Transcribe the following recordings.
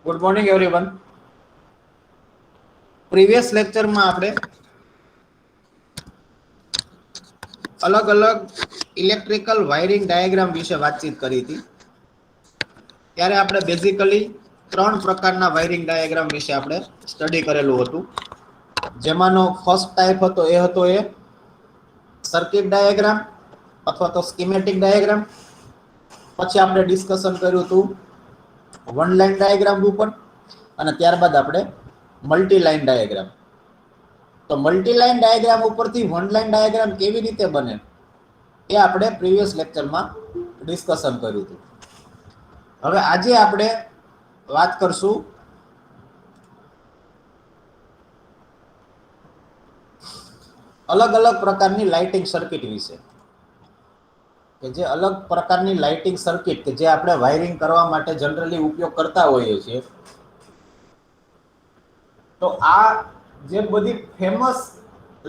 Good morning everyone. Previous લેક્ચરમાં આપણે અલગ અલગ ઇલેક્ટ્રિકલ વાયરિંગ ડાયાગ્રામ વિશે વાતચીત કરી હતી. ત્યારે આપણે બેઝિકલી 3 પ્રકારના વાયરિંગ ડાયાગ્રામ વિશે આપણે સ્ટડી કરેલું હતું. જેમાંનો ફર્સ્ટ ટાઈપ હતો એ સર્કિટ ડાયાગ્રામ અથવા તો સ્કીમેટિક ડાયાગ્રામ. પછી આપણે ડિસ્કશન કર્યું હતું વન લાઇન ડાયાગ્રામ ઉપર, અને ત્યારબાદ આપણે મલ્ટી લાઇન ડાયાગ્રામ. તો મલ્ટી લાઇન ડાયાગ્રામ ઉપરથી વન લાઇન ડાયાગ્રામ કેવી રીતે બને એ આપણે પ્રીવિયસ લેક્ચરમાં ડિસ્કશન કર્યું હતું. હવે આજે આપણે વાત કરશું અલગ અલગ પ્રકારની લાઇટિંગ સર્કિટ વિશે, કે જે અલગ પ્રકારની લાઇટિંગ સર્કિટ કે જે આપણે વાયરિંગ કરવા માટે જનરલી ઉપયોગ કરતા હોઈએ છીએ. તો આ જે બધી ફેમસ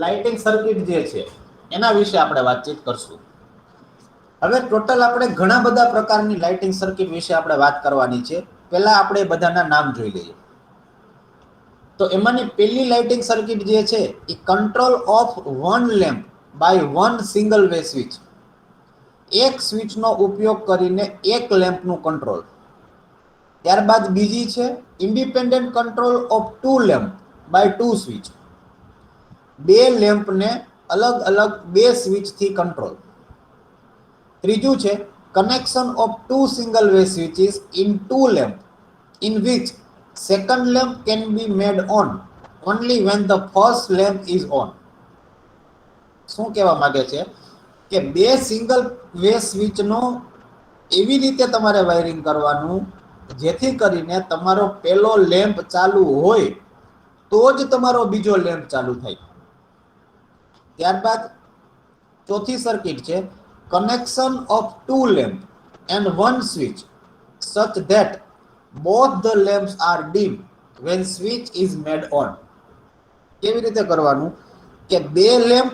લાઇટિંગ સર્કિટ જે છે એના વિશે આપણે વાતચીત કરશું. હવે ટોટલ આપણે ઘણા બધા પ્રકારની લાઇટિંગ સર્કિટ વિશે આપણે વાત કરવાની છે. પહેલા આપણે બધાના નામ જોઈ લઈએ. તો એમાંની પહેલી લાઇટિંગ સર્કિટ જે છે એ control of one lamp by one single way switch. એક સ્વિચનો ઉપયોગ કરીને એક લેમ્પનું કંટ્રોલ. ત્યારબાદ બીજી છે independent control of two lamp by two switch. બે લેમ્પને અલગ અલગ બે સ્વિચથી કંટ્રોલ. ત્રીજું છે connection of two single way switches in two lamp in which second lamp can be made on only when the first lamp is on. શું કહેવા માંગે છે કે બે સિંગલ વે સ્વિચનો એવી રીતે તમારે વાયરિંગ કરવાનું જેથી કરીને તમારો પહેલો લેમ્પ ચાલુ હોય તો જ તમારો બીજો લેમ્પ ચાલુ થાય. ત્યારબાદ ચોથી સર્કિટ છે connection of two lamp and one switch such that both the lamps are dim when switch is made on. કેવી રીતે કરવાનું કે બે લેમ્પ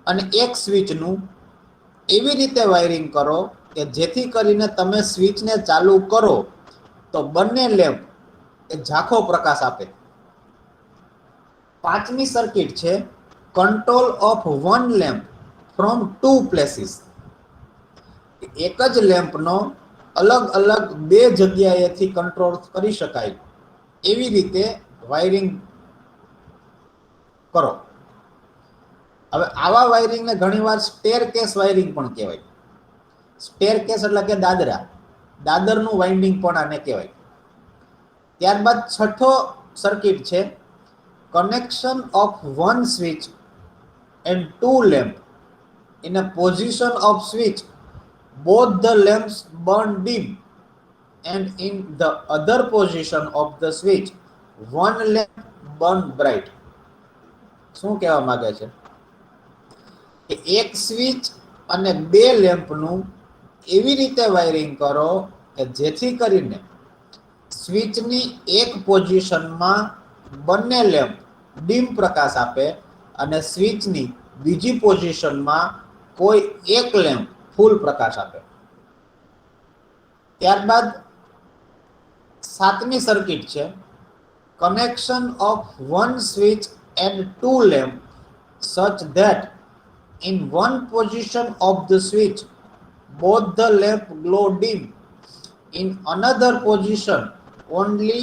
અને એક સ્વિચનું એવી રીતે વાયરિંગ કરો કે જેથી કરીને તમે સ્વિચને ચાલુ કરો તો બંને લેમ્પ એ ઝાંખો પ્રકાશ આપે. પાંચમી સર્કિટ છે control of one lamp from two places. એક જ લેમ્પનો અલગ અલગ બે જગ્યાએથી કંટ્રોલ કરી શકાય એવી રીતે વાયરિંગ કરો. હવે આવા વાયરિંગને ઘણીવાર સ્ટેરકેસ વાયરિંગ પણ કહેવાય. સ્ટેરકેસ એટલે કે દાદરનું વાઇન્ડિંગ પણ આને કહેવાય. ત્યારબાદ છઠ્ઠો સર્કિટ છે connection of one switch and two lamp in a position of switch both the lamps burn dim and in the other position of the switch one lamp burn bright. શું કહેવા માંગે છે કે એક સ્વિચ અને બે લેમ્પનું એવી રીતે વાયરિંગ કરો કે જેથી કરીને સ્વિચની એક પોઝિશનમાં બંને લેમ્પ ડીમ પ્રકાશ આપે અને સ્વિચની બીજી પોઝિશનમાં કોઈ એક લેમ્પ ફૂલ પ્રકાશ આપે. ત્યારબાદ સાતમી સર્કિટ છે connection of one switch and two lamp such that in one position of the switch both the lamp glow dim, in another position only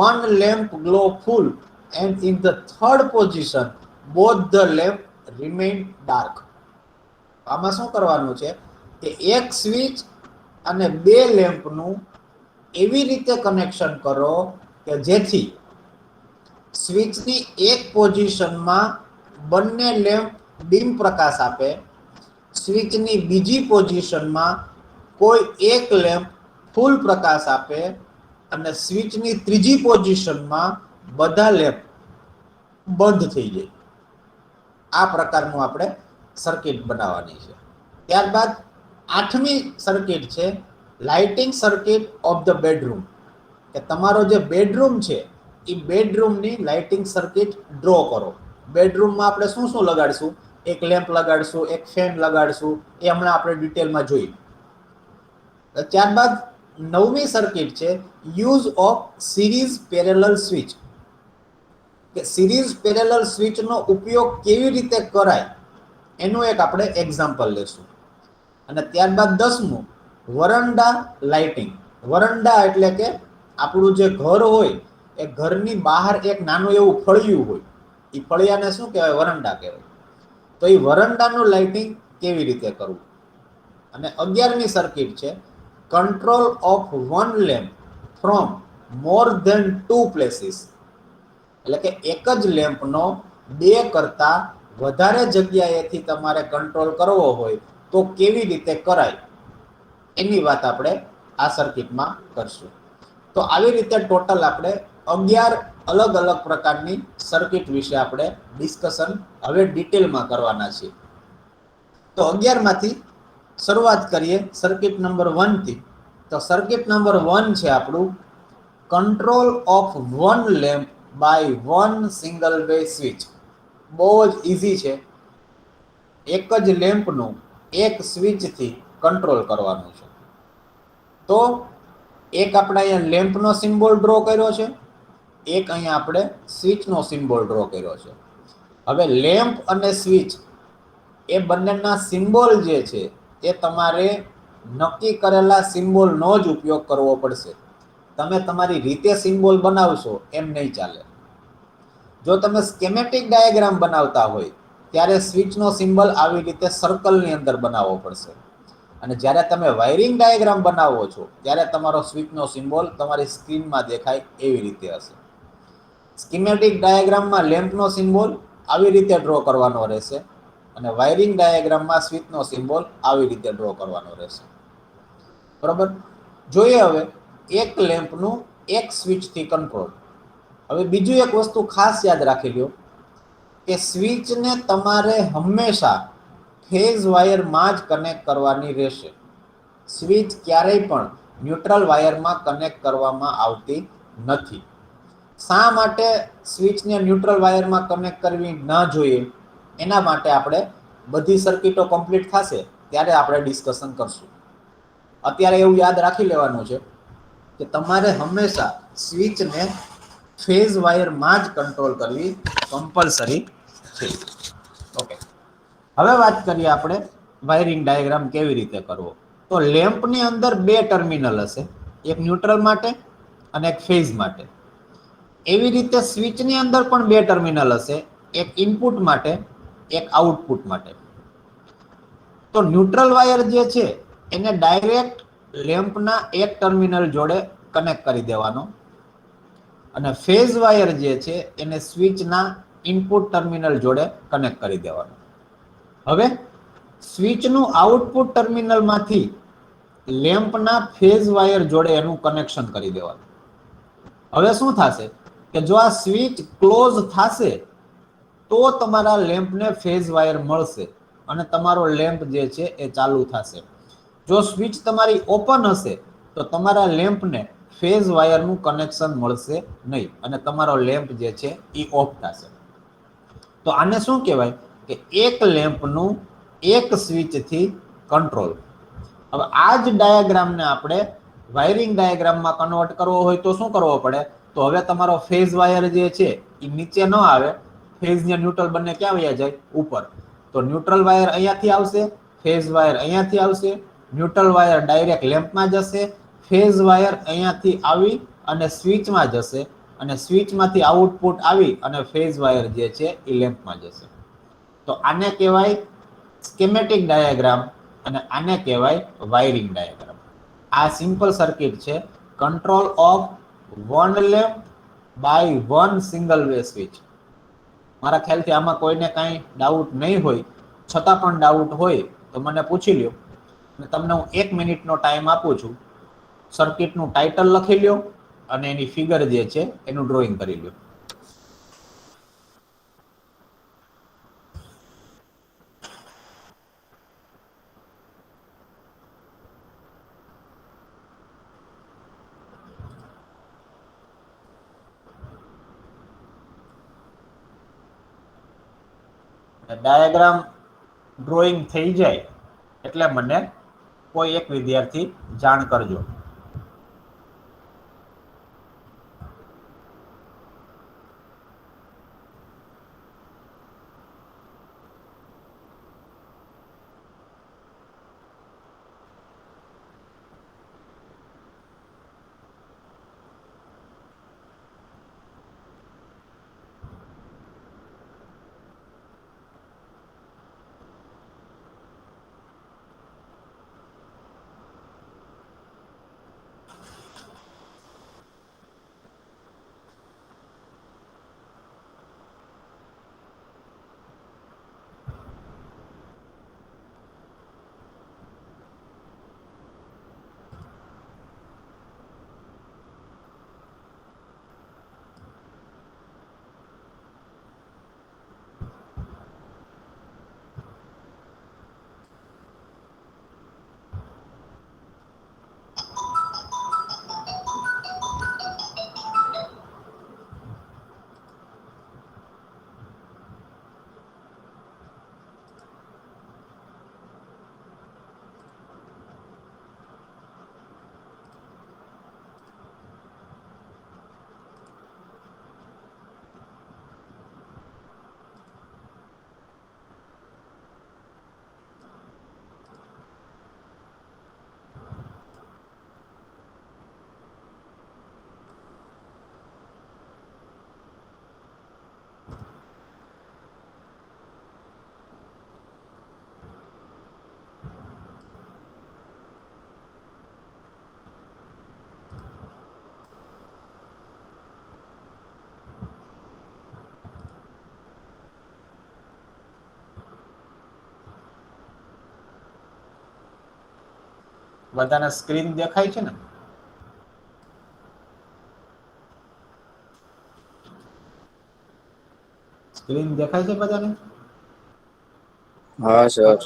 one lamp glow full, and in the third position both the lamp remain dark. આમાં શું કરવાનું છે કે એક switch અને બે લેમ્પનું એવી રીતે કનેક્શન કરો કે જેથી સ્વિચની એક પોઝિશનમાં બંને લેમ્પ ડીમ પ્રકાશ આપે, સ્વિચની બીજી પોઝિશનમાં કોઈ એક લેમ્પ ફૂલ પ્રકાશ આપે અને સ્વિચની ત્રીજી પોઝિશનમાં બધા લેમ્પ બંધ થઈ જાય. આ પ્રકારનું આપણે સર્કિટ બનાવવાની છે. ત્યારબાદ આઠમી સર્કિટ છે lighting circuit of the bedroom. કે તમારો જે બેડરૂમ છે એ બેડરૂમની લાઇટિંગ સર્કિટ ડ્રો કરો. બેડરૂમમાં આપણે શું શું લગાડશું, એક લેમ્પ લગાડશું, એક ફેન લગાડશું, એ હમણાં આપણે ડિટેલમાં જોઈએ. ત્યારબાદ નવમી સર્કિટ છે use of series parallel switch, કે સિરીઝ પેરેલલ સ્વિચનો ઉપયોગ કેવી રીતે કરાય એનું એક આપણે એક્ઝામ્પલ લેશું. અને ત્યારબાદ 10મું વરંડા લાઇટિંગ. વરંડા એટલે કે આપણું જે ઘર હોય એ ઘરની બહાર એક નાનું એવું ફળિયું હોય, એ ફળિયાને શું કહેવાય? વરંડા કહેવાય. તો એ વરંડાનું લાઇટિંગ કેવી રીતે કરવું. અને 11મી સર્કિટ છે control of one lamp from more than 2 places, એટલે કે એક જ લેમ્પનો 2 કરતા વધારે જગ્યાએથી તમારે કંટ્રોલ કરવો હોય તો કેવી રીતે કરાય એની વાત આપણે આ સર્કિટમાં કરશું. તો આવી રીતે ટોટલ આપણે 11 અલગ અલગ પ્રકારની સર્કિટ વિશે આપણે ડિસ્કશન હવે ડિટેલમાં કરવાના છીએ. તો 11 માંથી શરૂઆત કરીએ સર્કિટ નંબર 1 થી. તો સર્કિટ નંબર 1 છે આપણું control of one lamp by one single way switch. બહુ જ ઇઝી છે. એક જ લેમ્પનું એક સ્વિચથી કંટ્રોલ કરવાનું છે. તો એક આપણે અહીંયા લેમ્પનો સિમ્બોલ ડ્રો કર્યો છે, એક અહીંયા આપણે સ્વિચનો સિમ્બોલ ડ્રો કર્યો છે. હવે લેમ્પ અને સ્વિચ એ બંનેના સિમ્બોલ જે છે એ તમારે નક્કી કરેલા સિમ્બોલનો જ ઉપયોગ કરવો પડશે. તમે તમારી રીતે સિમ્બોલ બનાવશો એમ નહીં ચાલે. જો તમે સ્કેમેટિક ડાયાગ્રામ બનાવતા હોય ત્યારે સ્વિચનો સિમ્બોલ આવી રીતે સર્કલની અંદર બનાવવો પડશે. અને જ્યારે તમે વાયરિંગ ડાયાગ્રામ બનાવો છો ત્યારે તમારો સ્વિચનો સિમ્બોલ તમારી સ્ક્રીનમાં દેખાય એવી રીતે હશે. સ્કીમેટિક ડાયાગ્રામમાં લેમ્પનો સિમ્બોલ આવી રીતે ડ્રો કરવાનો રહેશે અને વાયરિંગ ડાયાગ્રામમાં સ્વિચનો સિમ્બોલ આવી રીતે ડ્રો કરવાનો રહેશે. બરાબર? જોઈએ હવે એક લેમ્પનું એક સ્વિચથી કંટ્રોલ. હવે બીજું એક વસ્તુ ખાસ યાદ રાખી લો કે સ્વિચને તમારે હંમેશા ફેઝ વાયરમાં જ કનેક્ટ કરવાની રહેશે. સ્વિચ ક્યારેય પણ ન્યુટ્રલ વાયરમાં કનેક્ટ કરવામાં આવતી નથી. શા માટે સ્વિચને ન્યુટ્રલ વાયરમાં કનેક્ટ કરવી ન જોઈએ એના માટે આપણે બધી સર્કિટો કમ્પ્લીટ થશે ત્યારે આપણે ડિસ્કશન કરશું. અત્યારે એવું યાદ રાખી લેવાનું છે કે તમારે હંમેશા સ્વિચને ફેઝ વાયરમાં જ કંટ્રોલ કરવી કમ્પલસરી છે. ઓકે, હવે વાત કરીએ આપણે વાયરિંગ ડાયાગ્રામ કેવી રીતે કરવો. તો લેમ્પની અંદર 2 ટર્મિનલ હશે, એક ન્યુટ્રલ માટે અને એક ફેઝ માટે. એવી રીતે સ્વિચની અંદર પણ 2 ટર્મિનલ હશે, એક ઇનપુટ માટે એક આઉટપુટ માટે. તો ન્યુટ્રલ વાયર જે છે એને ડાયરેક્ટ લેમ્પના એક ટર્મિનલ જોડે કનેક્ટ કરી દેવાનો અને ફેઝ વાયર જે છે એને સ્વિચના ઇનપુટ ટર્મિનલ જોડે કનેક્ટ કરી દેવાનો. હવે સ્વિચનું આઉટપુટ ટર્મિનલમાંથી લેમ્પના ફેઝ વાયર જોડે એનું કનેક્શન કરી દેવાનું. હવે શું થશે કે જો આ સ્વિચ ક્લોઝ થશે તો તમારા લેમ્પને ફેઝ વાયર મળશે અને તમારો લેમ્પ જે છે એ ચાલુ થશે. જો સ્વિચ તમારી ઓપન હશે તો તમારા લેમ્પને ફેઝ વાયરનું કનેક્શન મળશે નહીં અને તમારો લેમ્પ જે છે એ ઓફ થશે. તો આને શું કહેવાય કે એક લેમ્પનું એક સ્વિચથી કંટ્રોલ. હવે આ જ ડાયાગ્રામને આપણે વાયરિંગ ડાયાગ્રામમાં કન્વર્ટ કરવો હોય તો શું કરવો પડે? તો હવે તમારો ફેઝ વાયર જે છે એ નીચે ન આવે, ફેઝ ને ન્યુટ્રલ બંને ક્યાં વયા જાય? ઉપર. તો ન્યુટ્રલ વાયર અહીંયાથી આવશે, ફેઝ વાયર અહીંયાથી આવશે, ન્યુટ્રલ વાયર ડાયરેક્ટ લેમ્પમાં જશે, ફેઝ વાયર અહીંયાથી આવી અને સ્વિચમાં જશે અને સ્વિચમાંથી આઉટપુટ આવી અને ફેઝ વાયર જે છે એ લેમ્પમાં જશે. તો આને કહેવાય સ્કેમેટિક ડાયાગ્રામ અને આને કહેવાય વાયરિંગ ડાયાગ્રામ. આ સિમ્પલ સર્કિટ છે control of one lamp by one single way switch. મારા ખ્યાલથી આમાં કોઈને કાંઈ ડાઉટ નહીં હોય, છતાં પણ ડાઉટ હોય તો મને પૂછી લ્યો. તમને હું 1 મિનિટનો ટાઈમ આપું છું. સર્કિટનું ટાઇટલ લખી લ્યો અને એની ફિગર જે છે એનું ડ્રોઈંગ કરી લ્યો. ડાયાગ્રામ ડ્રોઈંગ થઈ જાય એટલે મને કોઈ એક વિદ્યાર્થી જાણ કરજો. બધાને સ્ક્રીન દેખાય છે ને? સ્ક્રીન દેખાય છે બધાને? હા સર.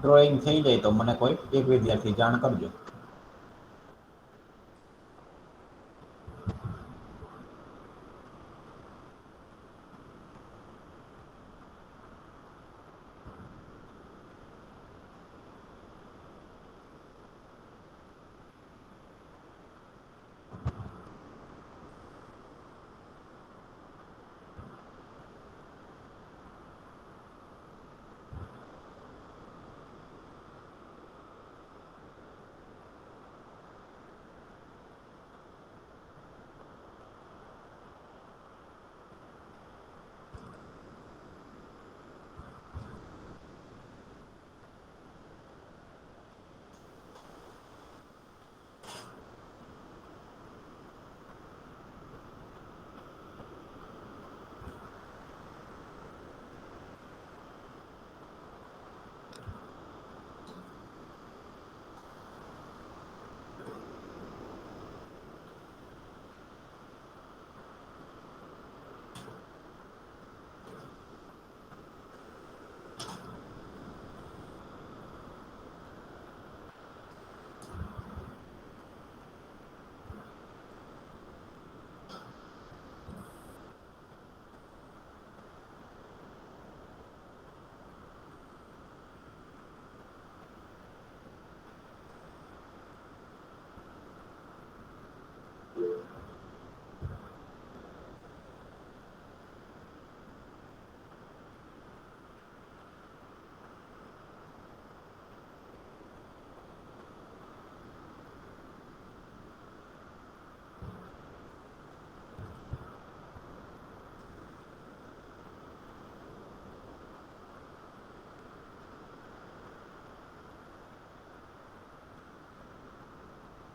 ડ્રોઈંગ થઈ જાય તો મને કોઈ એક વિદ્યાર્થી જાણ કરજો.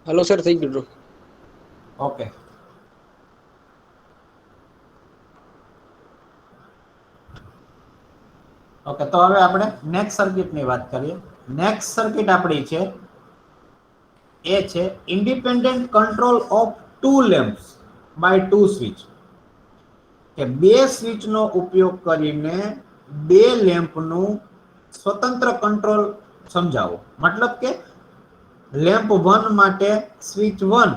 હલો સર, થઈ ગયું. ઓકે. ઓકે, તો હવે આપણે નેક્સ્ટ સર્કિટની વાત કરીએ. નેક્સ્ટ સર્કિટ આપણી છે એ છે independent control of two lamps by two switch. કે બે સ્વિચનો ઉપયોગ કરીને બે લેમ્પનું સ્વતંત્ર કંટ્રોલ સમજાવો. મતલબ કે લેમ્પ 1 માટે સ્વિચ 1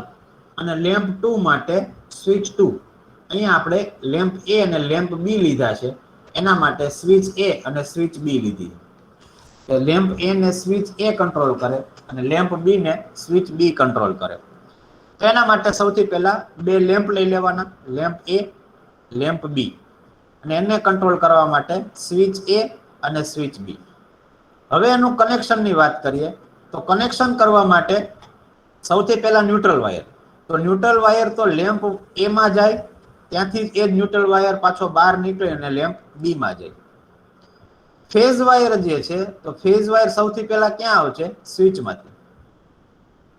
અને લેમ્પ 2 માટે સ્વિચ 2. અહીંયા આપણે લેમ્પ એ અને લેમ્પ બી લીધા છે. એના માટે સ્વિચ એ અને સ્વિચ બી લીધી. લેમ્પ એ ને સ્વિચ એ કંટ્રોલ કરે અને લેમ્પ બી ને સ્વિચ બી કંટ્રોલ કરે. તો એના માટે સૌથી પહેલા બે લેમ્પ લઈ લેવાના, લેમ્પ એ, લેમ્પ બી, અને એને કંટ્રોલ કરવા માટે સ્વિચ એ અને સ્વિચ બી. હવે એનું કનેક્શનની વાત કરીએ તો કનેક્શન કરવા માટે સૌથી પહેલા ન્યુટ્રલ વાયર. તો ન્યુટ્રલ વાયર તો લેમ્પ એ માં જાય, ત્યાંથી એ જ ન્યુટ્રલ વાયર પાછો બહાર નીકળે અને લેમ્પ બી માં જાય. ફેઝ વાયર જે છે તો ફેઝ વાયર સૌથી પહેલા ક્યાં આવશે? સ્વિચમાંથી.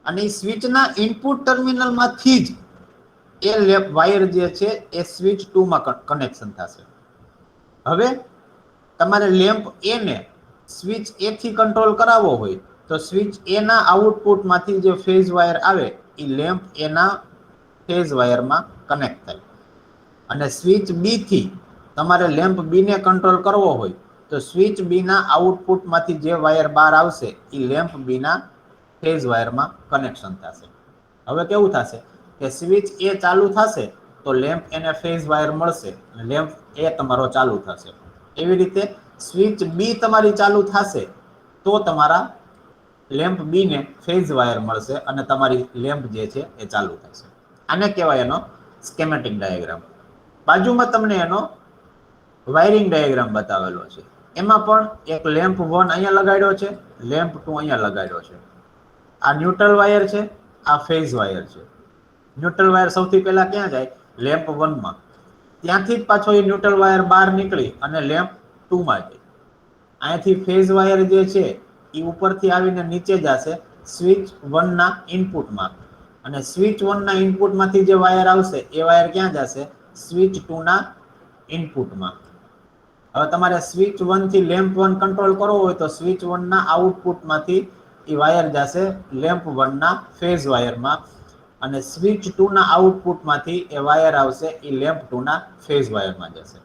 અને સ્વિચના ઇનપુટ ટર્મિનલમાંથી જ એ લેમ્પ વાયર જે છે એ સ્વિચ 2 માં કનેક્શન થશે. હવે તમારે લેમ્પ એ ને સ્વિચ એ થી કંટ્રોલ કરાવવો હોય તો સ્વિચ એ ના આઉટપુટમાંથી જે ફેઝ વાયર આવે એ લેમ્પ એ ના ફેઝ વાયરમાં કનેક્ટ થાય. અને સ્વિચ બી થી તમારે લેમ્પ બી ને કંટ્રોલ કરવો હોય તો સ્વિચ બી ના આઉટપુટમાંથી જે વાયર બહાર આવશે એ લેમ્પ બી ના ફેઝ વાયરમાં કનેક્શન થશે. હવે કેવું થશે કે સ્વિચ એ ચાલુ થશે તો લેમ્પ એને ફેઝ વાયર મળશે, લેમ્પ એ તમારો ચાલુ થશે. એવી રીતે સ્વિચ બી તમારી ચાલુ થશે તો તમારા લેમ્પ બી ને ફેઝ વાયર મળશે અને તમારી લેમ્પ જે છે એ ચાલુ થશે. આને કહેવાય એનો સ્કેમેટિક ડાયાગ્રામ. બાજુમાં તમને એનો વાયરિંગ ડાયાગ્રામ બતાવેલો છે. એમાં પણ એક લેમ્પ 1 અહીંયા લગાડ્યો છે, લેમ્પ 2 અહીંયા લગાડ્યો છે. આ ન્યુટ્રલ વાયર છે, આ ફેઝ વાયર છે. ન્યુટ્રલ વાયર સૌથી પહેલા ક્યાં જાય? લેમ્પ 1 માં. ત્યાંથી જ પાછો એ ન્યુટ્રલ વાયર બહાર નીકળી અને લેમ્પ 2 માં જાય. અહીંયાથી ફેઝ વાયર જે છે એ ઉપરથી આવીને નીચે જશે સ્વિચ 1 ના ઇનપુટમાં. અને સ્વિચ 1 ના ઇનપુટમાંથી જે વાયર આવશે એ વાયર ક્યાં જશે? સ્વિચ 2 ના ઇનપુટમાં. હવે તમારે સ્વિચ 1 થી લેમ્પ 1 કંટ્રોલ કરવો હોય તો સ્વિચ 1 ના આઉટપુટમાંથી એ વાયર જશે લેમ્પ 1 ના ફેઝ વાયરમાં, અને સ્વિચ 2 ના આઉટપુટમાંથી એ વાયર આવશે એ લેમ્પ 2 ના ફેઝ વાયરમાં જશે.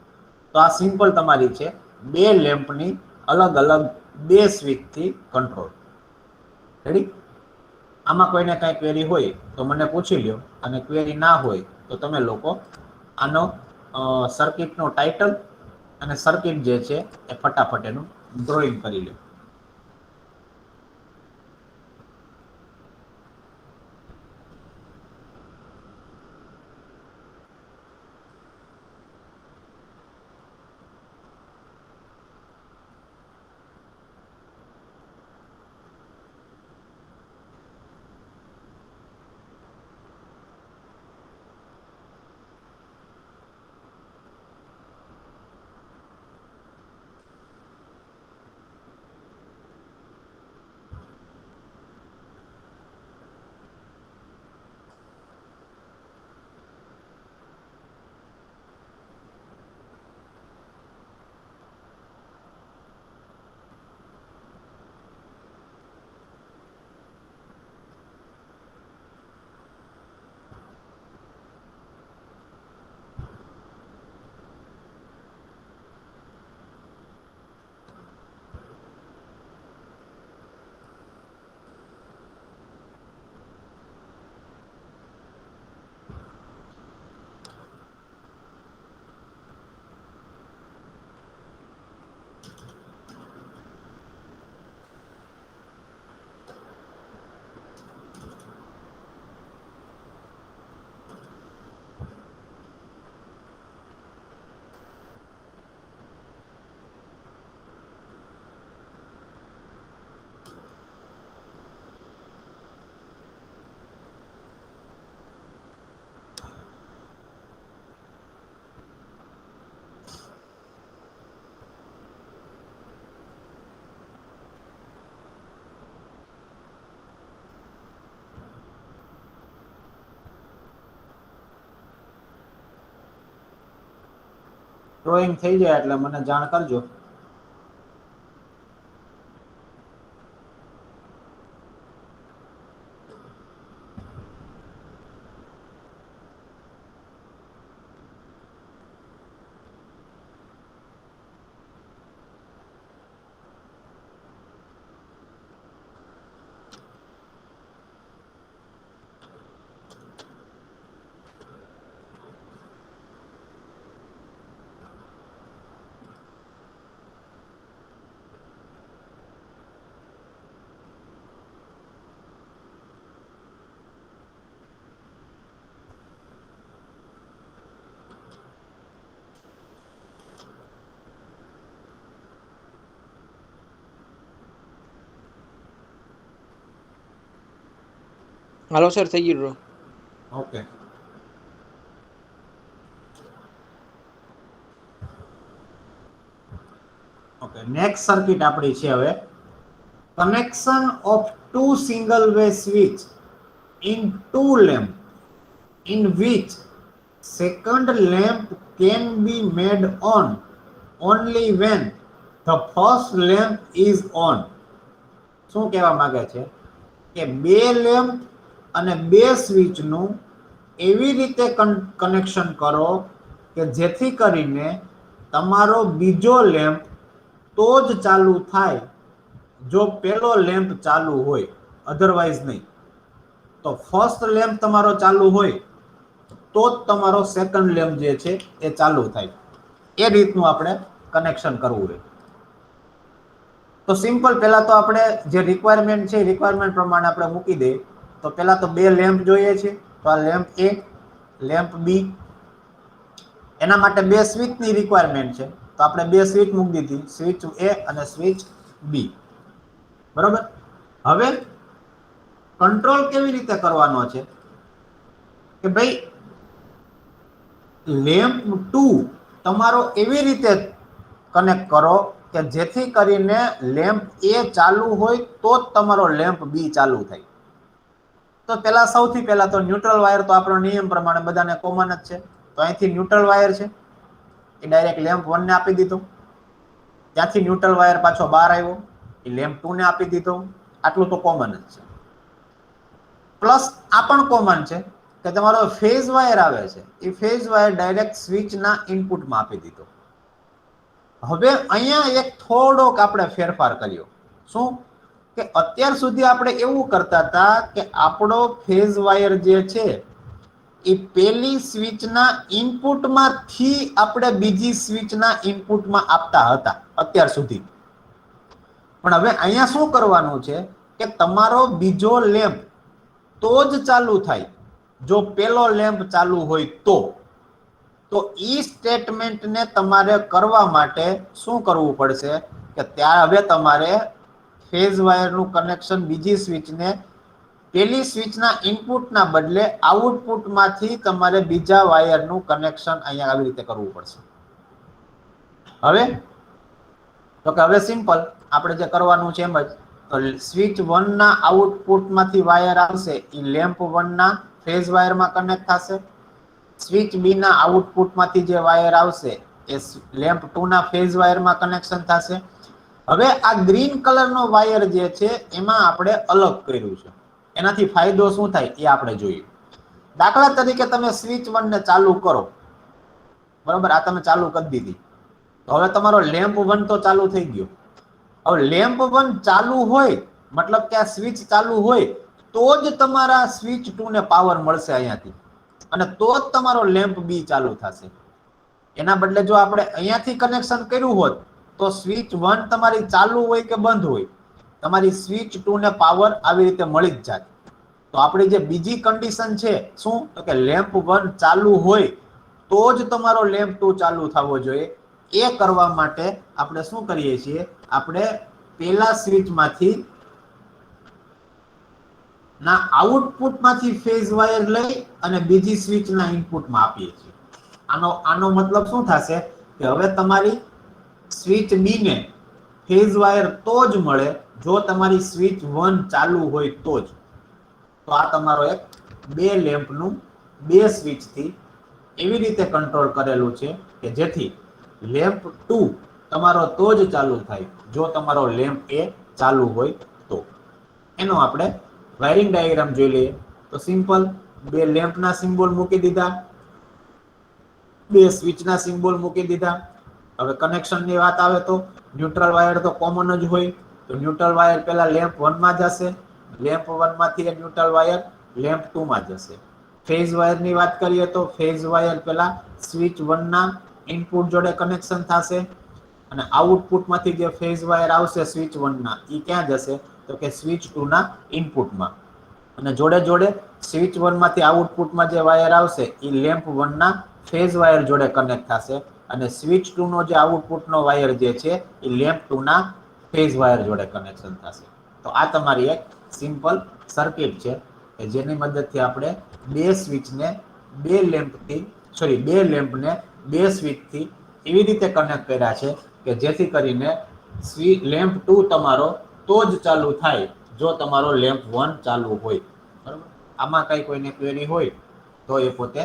તો આ સિમ્પલ તમારી છે બે લેમ્પની અલગ અલગ બે સ્વિચથી કંટ્રોલ. રેડી? આમાં કોઈને કઈ ક્વેરી હોય તો મને પૂછી લ્યો, અને ક્વેરી ના હોય તો તમે લોકો આનો સર્કિટનો ટાઇટલ અને સર્કિટ જે છે એ ફટાફટ એનું ડ્રોઈંગ કરી લો. ડ્રોઈંગ થઈ જાય એટલે મને જાણ કરજો. હાલો સર, થઈ ગયું draw. Okay. Okay, next circuit આપણી છે હવે connection of two single way switch in two lamp in which second lamp can be made on only when the first lamp is on. શું કહેવા માંગે છે કે બે લેમ્પ અને બે સ્વિચનું એવી રીતે કનેક્શન કરો કે જેથી કરીને તમારો બીજો લેમ્પ તો જ ચાલુ થાય જો પેલો લેમ્પ ચાલુ હોય, અધરવાઇઝ નહીં. તો ફર્સ્ટ લેમ્પ તમારો ચાલુ હોય તો જ તમારો સેકન્ડ લેમ્પ જે છે એ ચાલુ થાય. એ રીતનું આપણે કનેક્શન કરવું હોય. તો સિમ્પલ પહેલા તો આપણે જે રિક્વાયરમેન્ટ છે રિક્વાયરમેન્ટ પ્રમાણે આપણે મૂકી દઈએ. તો પહેલા તો બે લેમ્પ જોઈએ છે. તો આ લેમ્પ એ, લેમ્પ બી, એના માટે બે સ્વિચની રિક્વાયરમેન્ટ છે. તો આપણે બે સ્વિચ મૂકી દીધી, સ્વિચ એ અને સ્વિચ બી. બરોબર. હવે કંટ્રોલ કેવી રીતે કરવાનો છે કે ભાઈ લેમ્પ 2 તમારો એવી રીતે કનેક્ટ કરો કે જેથી કરીને લેમ્પ એ ચાલુ હોય તો જ તમારો લેમ્પ બી ચાલુ થાય. તો પેલા સૌથી પહેલા તો ન્યુટ્રલ વાયર તો આપણો નિયમ પ્રમાણે બધાને કોમન જ છે, તો અહીંથી ન્યુટ્રલ વાયર છે એ ડાયરેક્ટ લેમ્પ 1 ને આપી દીધો, ત્યાંથી ન્યુટ્રલ વાયર પાછો બહાર આવ્યો એ લેમ્પ 2 ને આપી દીધો, આટલું તો કોમન જ છે. પ્લસ આ પણ કોમન છે કે તમારો ફેઝ વાયર આવે છે એ ફેઝ વાયર ડાયરેક્ટ સ્વિચના ઇનપુટમાં આપી દીધો. હવે અહીંયા એક થોડોક આપણે ફેરફાર કર્યો. શું કે અત્યાર સુધી આપણે એવું કરતા હતા કે આપણો ફેઝ વાયર જે છે એ પેલી સ્વિચના ઇનપુટમાંથી આપણે બીજી સ્વિચના ઇનપુટમાં આપતા હતા અત્યાર સુધી. પણ હવે અહીંયા શું કરવાનું છે કે તમારો બીજો લેમ્પ તો જ ચાલુ થાય જો પેલો લેમ્પ ચાલુ હોય તો ઈ સ્ટેટમેન્ટને તમારે કરવા માટે શું કરવું પડશે કે ત્યાં હવે તમારે ફેઝ વાયરનું કનેક્શન બીજી સ્વિચને પેલી સ્વિચના ઇનપુટના બદલે આઉટપુટમાંથી તમારે બીજા વાયરનું કનેક્શન અહીંયા આવી રીતે કરવું પડશે. હવે તો કે હવે સિમ્પલ આપણે જે કરવાનું છે એમ જ, તો સ્વિચ 1 ના આઉટપુટમાંથી વાયર આવશે એ લેમ્પ 1 ના ફેઝ વાયરમાં કનેક્ટ થશે. સ્વિચ બી ના આઉટપુટમાંથી જે વાયર આવશે એ લેમ્પ 2 ના ફેઝ વાયરમાં કનેક્શન થશે. હવે આ ગ્રીન કલરનો વાયર જે છે એમાં આપણે અલગ કર્યું છે. એનાથી ફાયદો શું થાય એ આપણે જોઈએ. દાખલા તરીકે તમે સ્વિચ 1 ને ચાલુ કરો, બરાબર, આ તમે ચાલુ કરી દીધી, તો હવે તમારો લેમ્પ 1 તો ચાલુ થઈ ગયો. હવે લેમ્પ 1 ચાલુ હોય મતલબ કે આ સ્વિચ ચાલુ હોય તો જ તમારા સ્વિચ 2 ને પાવર મળશે અહીંયાથી, અને તો જ તમારો લેમ્પ બી ચાલુ થશે. એના બદલે જો આપણે અહીંયાથી કનેક્શન કર્યું હોત તો સ્વિચ 1 તમારી ચાલુ હોય કે બંધ હોય, તમારી સ્વિચ 2 ને પાવર આવી રીતે મળી જ જાય. તો આપણી જે બીજી કન્ડિશન છે શું, તો કે લેમ્પ 1 ચાલુ હોય તો જ તમારો લેમ્પ 2 ચાલુ થવો જોઈએ. એ કરવા માટે આપણે શું કરીએ છીએ, આપણે પેલા સ્વિચમાંથી ના આઉટપુટમાંથી ફેઝ વાયર લઈ અને બીજી સ્વિચના ઇનપુટમાં આપીએ છીએ. આનો મતલબ શું થશે કે હવે તમારી સ્વિચ બી ને ફેઝ વાયર તો જ મળે જો તમારી સ્વિચ 1 ચાલુ હોય તો જ. તો આ તમારો એક બે લેમ્પનું બે સ્વિચથી એવી રીતે કંટ્રોલ કરેલું છે કે જેથી લેમ્પ 2 તમારો તો જ ચાલુ થાય જો તમારો લેમ્પ એ ચાલુ હોય તો. એનો આપણે વાયરિંગ ડાયાગ્રામ જોઈ લઈએ. તો સિમ્પલ બે લેમ્પના સિમ્બોલ મૂકી દીધા, બે સ્વિચના સિમ્બોલ મૂકી દીધા. હવે કનેક્શનની વાત આવે તો ન્યુટ્રલ વાયર તો કોમન જ હોય, તો ન્યુટ્રલ વાયર પહેલા લેમ્પ 1 માં જશે, લેમ્પ 1 માંથી ન્યુટ્રલ વાયર લેમ્પ 2 માં જશે. ફેઝ વાયરની વાત કરીએ તો ફેઝ વાયર પહેલા સ્વિચ 1 ના ઇનપુટ જોડે કનેક્શન થશે અને આઉટપુટમાંથી જે ફેઝ વાયર આવશે સ્વિચ 1 ના એ ક્યાં જશે, તો કે સ્વિચ 2 ના ઇનપુટમાં. અને જોડે જોડે સ્વિચ 1 માંથી આઉટપુટમાં જે વાયર આવશે એ લેમ્પ 1 ના ફેઝ વાયર જોડે કનેક્ટ થશે અને સ્વિચ 2 નો જે આઉટપુટનો વાયર જે છે એ લેમ્પ 2 ના ફેઝ વાયર જોડે કનેક્શન થશે. તો આ તમારી એક સિમ્પલ સર્કિટ છે કે જેની મદદથી આપણે બે સ્વિચને બે લેમ્પને બે સ્વિચથી એવી રીતે કનેક્ટ કર્યા છે કે જેથી કરીને લેમ્પ 2 તમારો તો જ ચાલુ થાય જો તમારો લેમ્પ 1 ચાલુ હોય. બરાબર, આમાં કઈ કોઈને ક્વેરી હોય તો એ પોતે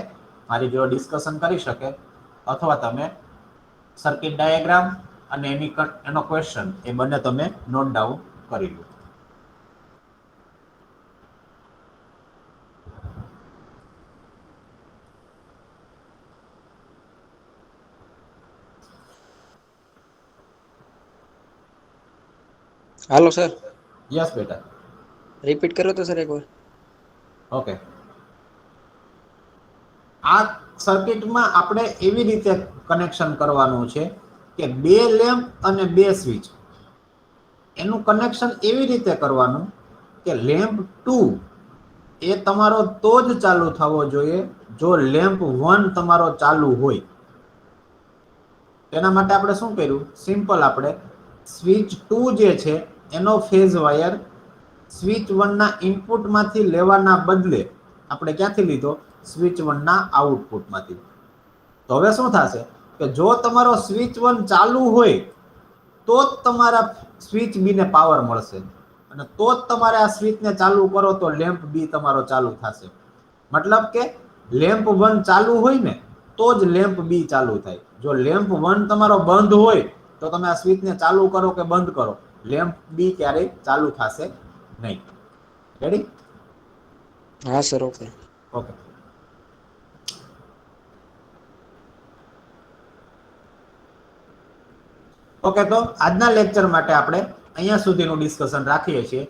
મારી જોડે ડિસ્કશન કરી શકે અથવા તમે સર્કિટ ડાયાગ્રામ અને એનો ક્વેશ્ચન એ બંને તમે નોટ ડાઉન કરી લો. હાલો સર, યસ બેટા. રિપીટ કરો તો સર એકવાર. ઓકે, આ સર્કિટમાં આપણે એવી રીતે કનેક્શન કરવાનું છે કે બે લેમ્પ અને બે સ્વિચ એનું કનેક્શન એવી રીતે કરવાનું કે લેમ્પ 2 એ તમારો તો જ ચાલુ થવો જોઈએ જો લેમ્પ 1 તમારો ચાલુ હોય. તેના માટે આપણે શું કર્યું, સિમ્પલ આપણે સ્વિચ 2 જે છે એનો ફેઝ વાયર સ્વિચ 1 ના ઇનપુટમાંથી લેવાના બદલે આપણે ક્યાંથી લીધો, સ્વિચ 1 ના આઉટપુટમાંથી. તો હવે શું થશે કે જો તમારો સ્વિચ 1 ચાલુ હોય તો જ તમારા સ્વિચ બી ને પાવર મળશે. અને તો જ તમારે આ સ્વિચને ચાલુ કરો તો લેમ્પ બી તમારો ચાલુ થશે. મતલબ કે લેમ્પ 1 ચાલુ હોય ને તો જ લેમ્પ બી ચાલુ થાય. જો લેમ્પ 1 તમારો બંધ હોય તો તમે આ સ્વિચને ચાલુ કરો કે બંધ કરો, લેમ્પ બી ક્યારેય ચાલુ થશે નહીં. રેડી? હા સર, ઓકે. ઓકે. ઓકે, તો આજના લેક્ચર માટે આપણે અહીંયા સુધીનું ડિસ્કશન રાખીએ છીએ.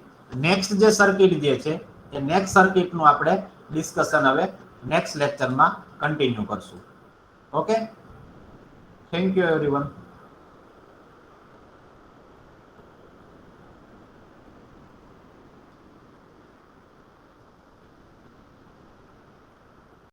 નેક્સ્ટ જે સર્કિટ જે છે એ નેક્સ્ટ સર્કિટનું આપણે ડિસ્કશન હવે નેક્સ્ટ લેક્ચરમાં કન્ટિન્યુ કરશું. Okay, thank you everyone.